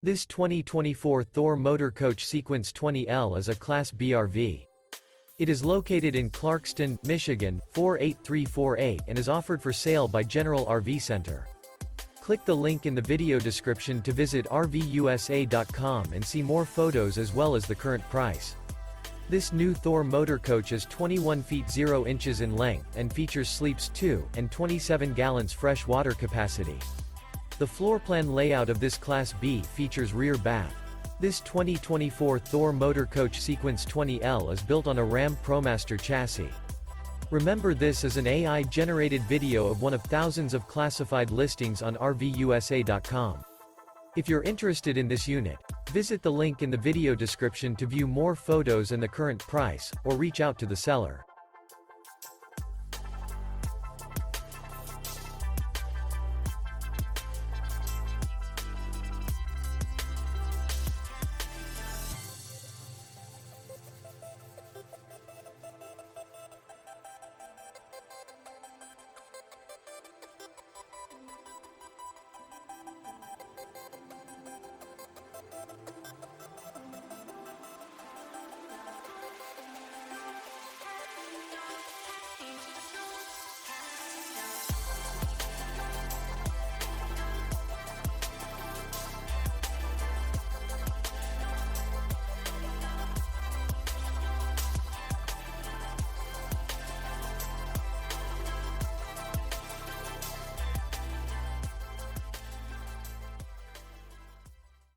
This 2024 Thor Motor Coach Sequence 20L is a Class B RV. It is located in Clarkston, Michigan, 48348 and is offered for sale by General RV Center. Click the link in the video description to visit RVUSA.com and see more photos as well as the current price. This new Thor Motor Coach is 21 feet 0 inches in length and features sleeps 2 and 27 gallons fresh water capacity. The floor plan layout of this Class B features rear bath. This 2024 Thor Motor Coach Sequence 20L is built on a RAM Promaster chassis. Remember, this is an AI-generated video of one of thousands of classified listings on RVUSA.com. If you're interested in this unit, visit the link in the video description to view more photos and the current price, or reach out to the seller.